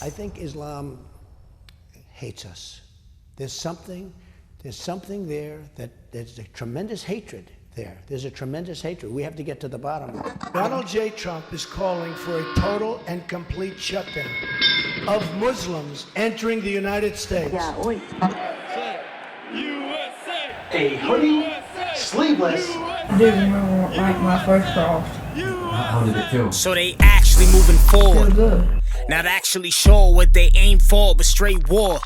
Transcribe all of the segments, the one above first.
I think Islam hates us. There's something there that there's a tremendous hatred there. There's a tremendous hatred. We have to get to the bottom of it. Donald J. Trump is calling for a total and complete shutdown of Muslims entering the United States. USA! A hoodie, sleeveless. I do remember like my first cross. How did it feel? So they actually moving forward. Feel good. Not actually sure what they aim for, but straight war.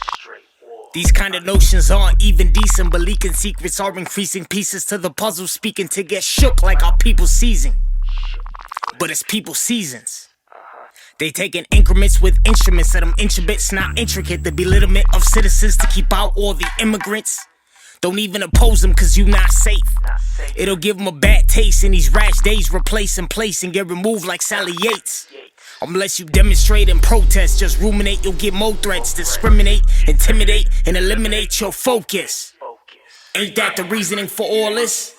These kind of notions aren't even decent, but leaking secrets are increasing pieces to the puzzle, speaking to get shook like our people seizing. But it's people seasons. They taking increments with instruments that them intricate, not intricate. The belittlement of citizens to keep out all the immigrants. Don't even oppose them cause you not safe. It'll give them a bad taste in these rash days. Replace and place and get removed like Sally Yates. Unless you demonstrate and protest, just ruminate, you'll get more threats. Discriminate, intimidate, and eliminate your focus. Ain't that the reasoning for all this?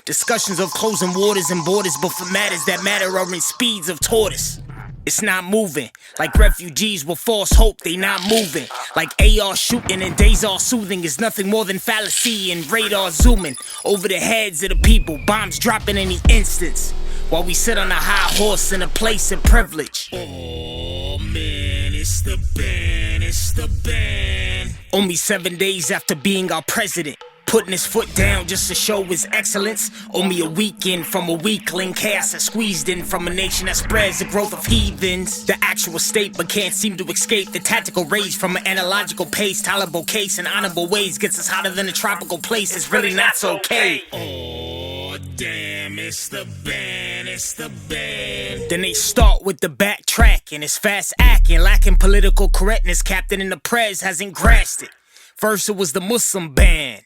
Discussions of closing waters and borders, but for matters that matter are in speeds of tortoise. It's not moving, like refugees with false hope, they not moving. Like AR shooting and days are soothing is nothing more than fallacy and radar zooming over the heads of the people, bombs dropping any instance. While we sit on a high horse in a place of privilege. Oh man, it's the band, it's the band. Only 7 days after being our president, putting his foot down just to show his excellence. Only a weekend from a weakling, chaos that squeezed in from a nation that spreads the growth of heathens. The actual state but can't seem to escape the tactical rage from an analogical pace. Tolerable case in honorable ways gets us hotter than a tropical place. It's really not so okay. Oh damn, it's the band, it's the band. Then they start with the backtracking. It's fast acting, lacking political correctness. Captain in the press hasn't grasped it. First it was the Muslim ban.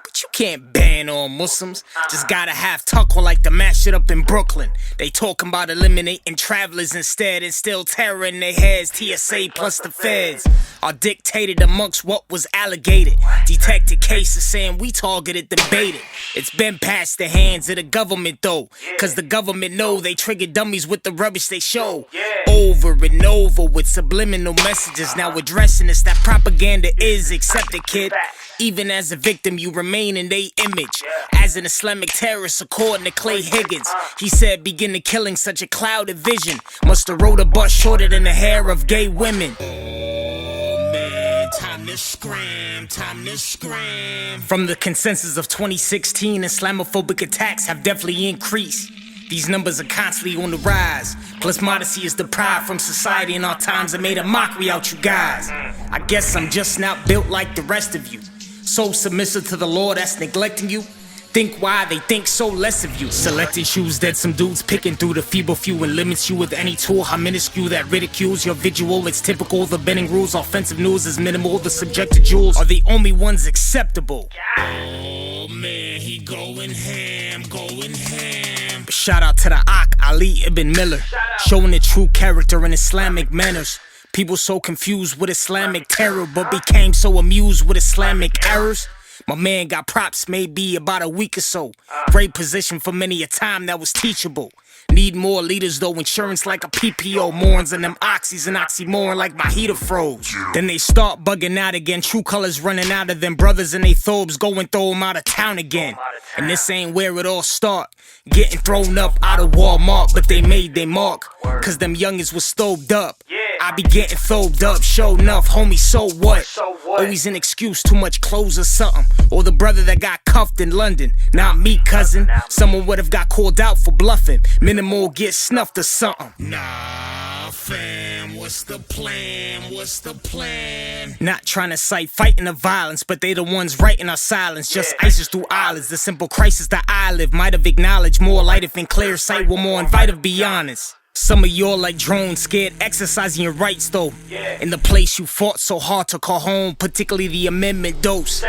But you can't ban all Muslims. Just gotta have tuckle like the mash shit up in Brooklyn. They talking about eliminating travelers instead and still terror in their heads. TSA plus the feds are dictated amongst what was alligated. Detected cases saying we targeted the baited. It's been past the hands of the government though, cause the government know they trigger dummies with the rubbish they show. Over and over with subliminal messages. Now addressing this, that propaganda is accepted, kid. Even as a victim, you remain in their image. As an Islamic terrorist, according to Clay Higgins, he said, begin the killing, such a cloud of vision. Must have rode a bus shorter than the hair of gay women. Oh man, time to scram, time to scram. From the consensus of 2016, Islamophobic attacks have definitely increased. These numbers are constantly on the rise. Plus modesty is deprived from society in our times that made a mockery out you guys. I guess I'm just not built like the rest of you. So submissive to the law that's neglecting you. Think why they think so less of you. Selecting shoes that some dudes picking through the feeble few and limits you with any tool. How minuscule that ridicules your visual. It's typical, the bending rules. Offensive news is minimal. The subjected jewels are the only ones acceptable. Oh man, he going ham, going ham. Shout out to the Ak, Ali Ibn Miller, showing the true character in Islamic manners. People so confused with Islamic terror, but became so amused with Islamic errors. My man got props maybe about a week or so. Great position for many a time that was teachable. Need more leaders though, insurance like a PPO. Mourns and them oxys and oxymoron like my heater froze. Then they start bugging out again, true colors running out of them. Brothers and they thobes go and throw them out of town again. And this ain't where it all start. Getting thrown up out of Walmart, but they made their mark. Cause them youngins was stoved up. I be getting thobed up, show enough, homie, so what? Always an excuse, too much clothes or something. Or the brother that got cuffed in London. Not me, cousin. Someone would've got called out for bluffing. Minimal get snuffed or something. Nah, fam, what's the plan? What's the plan? Not trying to cite fighting the violence, but they the ones writing our silence. Just ISIS through eyelids, the simple crisis that I live. Might have acknowledged more light if in clear sight were more invited, be honest. Some of y'all like drones, scared exercising your rights though. In the place you fought so hard to call home, particularly the amendment dose.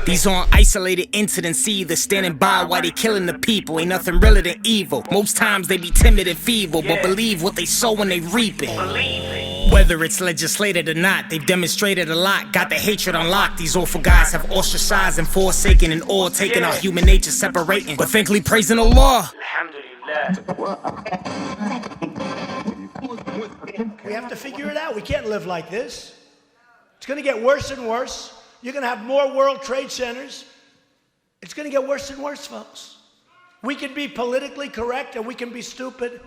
These aren't isolated incidents either, standing by while they killing the people. Ain't nothing realer than evil. Most times they be timid and feeble, but believe what they sow when they reap it. Whether it's legislated or not, they've demonstrated a lot. Got the hatred unlocked. These awful guys have ostracized and forsaken and all taken our human nature separating. But thankfully praising Allah. We have to figure it out. We can't live like this. It's going to get worse and worse. You're going to have more World Trade Centers. It's going to get worse and worse, folks. We can be politically correct and we can be stupid,